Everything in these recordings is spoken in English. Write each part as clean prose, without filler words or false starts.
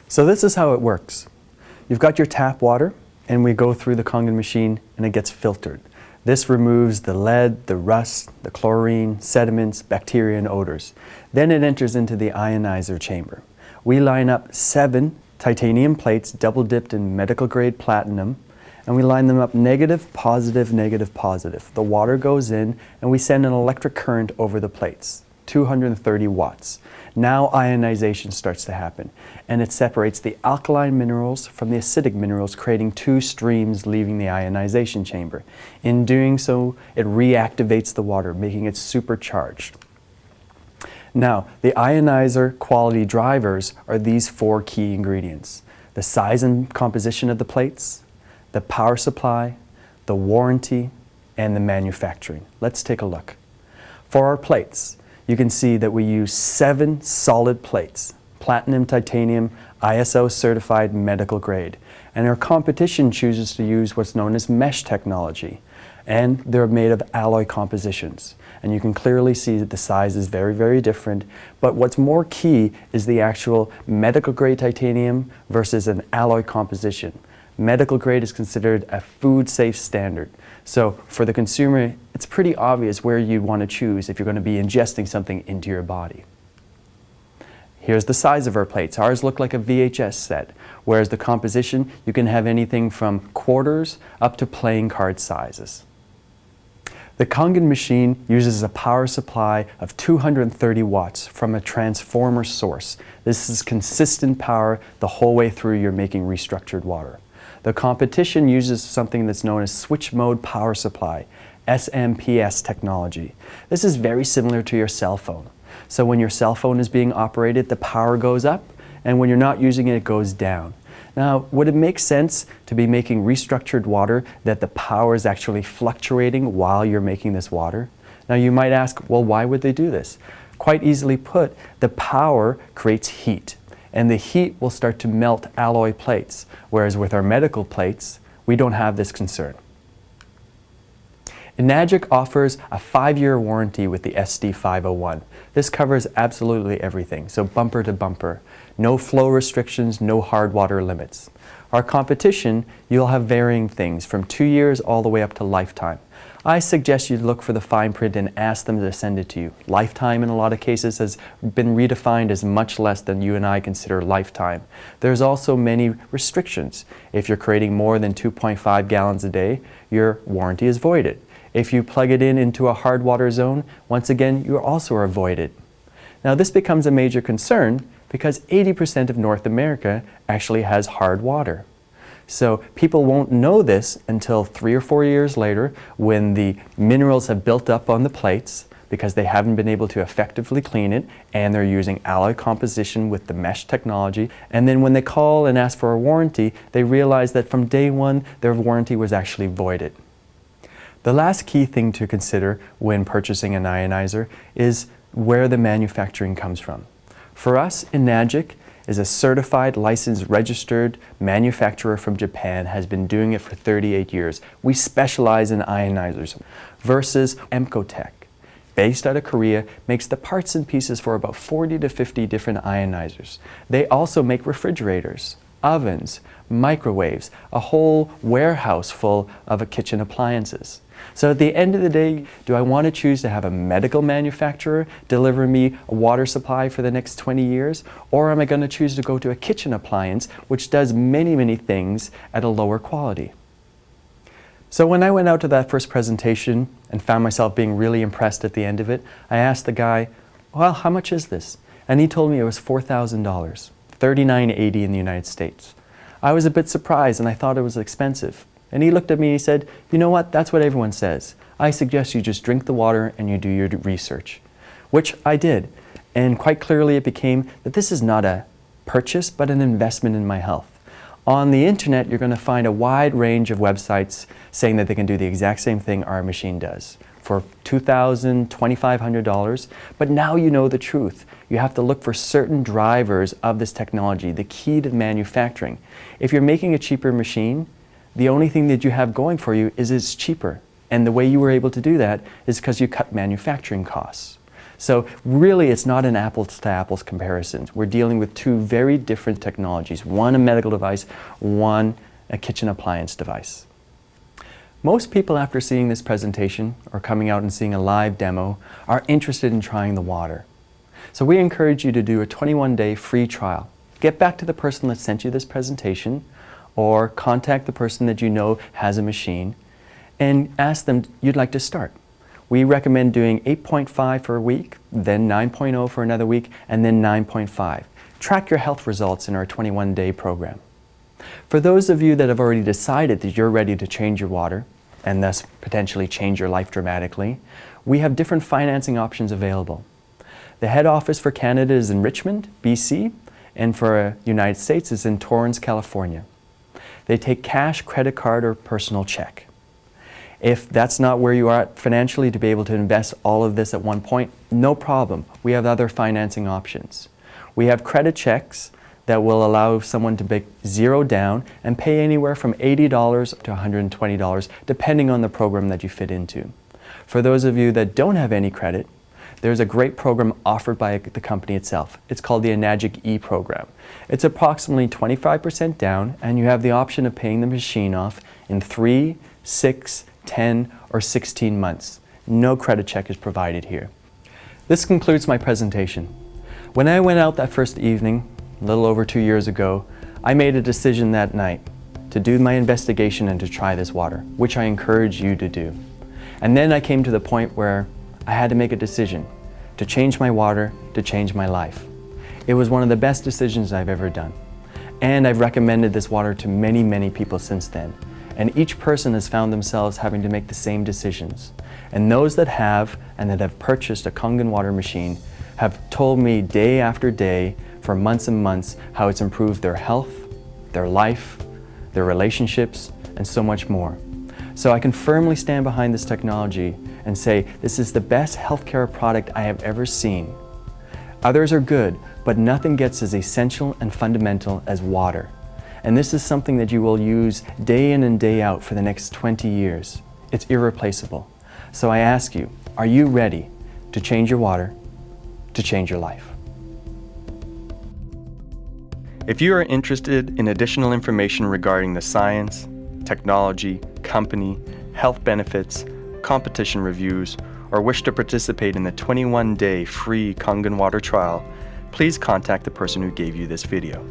So this is how it works. You've got your tap water, and we go through the Kangen machine and it gets filtered. This removes the lead, the rust, the chlorine, sediments, bacteria, and odors. Then it enters into the ionizer chamber. We line up 7 titanium plates double dipped in medical grade platinum, and we line them up negative, positive, negative, positive. The water goes in and we send an electric current over the plates, 230 watts. Now ionization starts to happen, and it separates the alkaline minerals from the acidic minerals, creating 2 streams leaving the ionization chamber. In doing so, it reactivates the water, making it supercharged. Now, the ionizer quality drivers are these 4 key ingredients: the size and composition of the plates, the power supply, the warranty, and the manufacturing. Let's take a look. For our plates, you can see that we use 7 solid plates, platinum, titanium, ISO certified medical grade. And our competition chooses to use what's known as mesh technology. And they're made of alloy compositions. And you can clearly see that the size is very, very different. But what's more key is the actual medical grade titanium versus an alloy composition. Medical grade is considered a food safe standard. So for the consumer, it's pretty obvious where you'd want to choose if you're going to be ingesting something into your body. Here's the size of our plates. Ours look like a VHS set, whereas the composition, you can have anything from quarters up to playing card sizes. The Kangen machine uses a power supply of 230 watts from a transformer source. This is consistent power the whole way through you're making restructured water. The competition uses something that's known as switch mode power supply, SMPS technology. This is very similar to your cell phone. So when your cell phone is being operated, the power goes up, and when you're not using it, it goes down. Now, would it make sense to be making restructured water that the power is actually fluctuating while you're making this water? Now you might ask, well, why would they do this? Quite easily put, the power creates heat, and the heat will start to melt alloy plates, whereas with our medical plates, we don't have this concern. Enagic offers a 5-year warranty with the SD501. This covers absolutely everything, so bumper to bumper. No flow restrictions, no hard water limits. Our competition, you'll have varying things from 2 years all the way up to lifetime. I suggest you look for the fine print and ask them to send it to you. Lifetime in a lot of cases has been redefined as much less than you and I consider lifetime. There's also many restrictions. If you're creating more than 2.5 gallons a day, your warranty is voided. If you plug it into a hard water zone, once again, you also are voided. Now this becomes a major concern because 80% of North America actually has hard water. So people won't know this until 3 or 4 years later when the minerals have built up on the plates because they haven't been able to effectively clean it, and they're using alloy composition with the mesh technology. And then when they call and ask for a warranty, they realize that from day one their warranty was actually voided. The last key thing to consider when purchasing an ionizer is where the manufacturing comes from. For us, Enagic is a certified, licensed, registered manufacturer from Japan, has been doing it for 38 years. We specialize in ionizers versus Emcotech, based out of Korea, makes the parts and pieces for about 40 to 50 different ionizers. They also make refrigerators, ovens, microwaves, a whole warehouse full of kitchen appliances. So at the end of the day, do I want to choose to have a medical manufacturer deliver me a water supply for the next 20 years? Or am I going to choose to go to a kitchen appliance which does many, many things at a lower quality? So when I went out to that first presentation and found myself being really impressed at the end of it, I asked the guy, well, how much is this? And he told me it was $4,000, $39.80 in the United States. I was a bit surprised and I thought it was expensive. And he looked at me and he said, you know what, that's what everyone says. I suggest you just drink the water and you do your research. Which I did. And quite clearly it became that this is not a purchase, but an investment in my health. On the internet, you're going to find a wide range of websites saying that they can do the exact same thing our machine does for $2,000, $2,500. But now you know the truth. You have to look for certain drivers of this technology, the key to manufacturing. If you're making a cheaper machine, the only thing that you have going for you is it's cheaper. And the way you were able to do that is because you cut manufacturing costs. So really, it's not an apples to apples comparison. We're dealing with two very different technologies, one a medical device, one a kitchen appliance device. Most people, after seeing this presentation or coming out and seeing a live demo, are interested in trying the water. So we encourage you to do a 21-day free trial. Get back to the person that sent you this presentation, or contact the person that you know has a machine and ask them you'd like to start. We recommend doing 8.5 for a week, then 9.0 for another week, and then 9.5. Track your health results in our 21-day program. For those of you that have already decided that you're ready to change your water, and thus potentially change your life dramatically, we have different financing options available. The head office for Canada is in Richmond, BC, and for the United States is in Torrance, California. They take cash, credit card, or personal check. If that's not where you are at financially to be able to invest all of this at one point, no problem. We have other financing options. We have credit checks that will allow someone to make zero down and pay anywhere from $80 to $120, depending on the program that you fit into. For those of you that don't have any credit, there's a great program offered by the company itself. It's called the Enagic E program. It's approximately 25% down, and you have the option of paying the machine off in 3, 6, 10, or 16 months. No credit check is provided here. This concludes my presentation. When I went out that first evening, a little over 2 years ago, I made a decision that night to do my investigation and to try this water, which I encourage you to do. And then I came to the point where I had to make a decision to change my water, to change my life. It was one of the best decisions I've ever done. And I've recommended this water to many, many people since then. And each person has found themselves having to make the same decisions. And those that have, and that have purchased a Kangen water machine, have told me day after day, for months and months, how it's improved their health, their life, their relationships, and so much more. So I can firmly stand behind this technology and say this is the best healthcare product I have ever seen. Others are good, but nothing gets as essential and fundamental as water. And this is something that you will use day in and day out for the next 20 years. It's irreplaceable. So I ask you, are you ready to change your water, to change your life? If you are interested in additional information regarding the science, technology, company, health benefits, competition reviews, or wish to participate in the 21-day free Kangen water trial, please contact the person who gave you this video.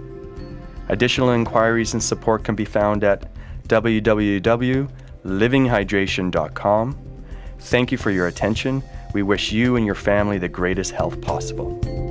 Additional inquiries and support can be found at www.livinghydration.com. Thank you for your attention. We wish you and your family the greatest health possible.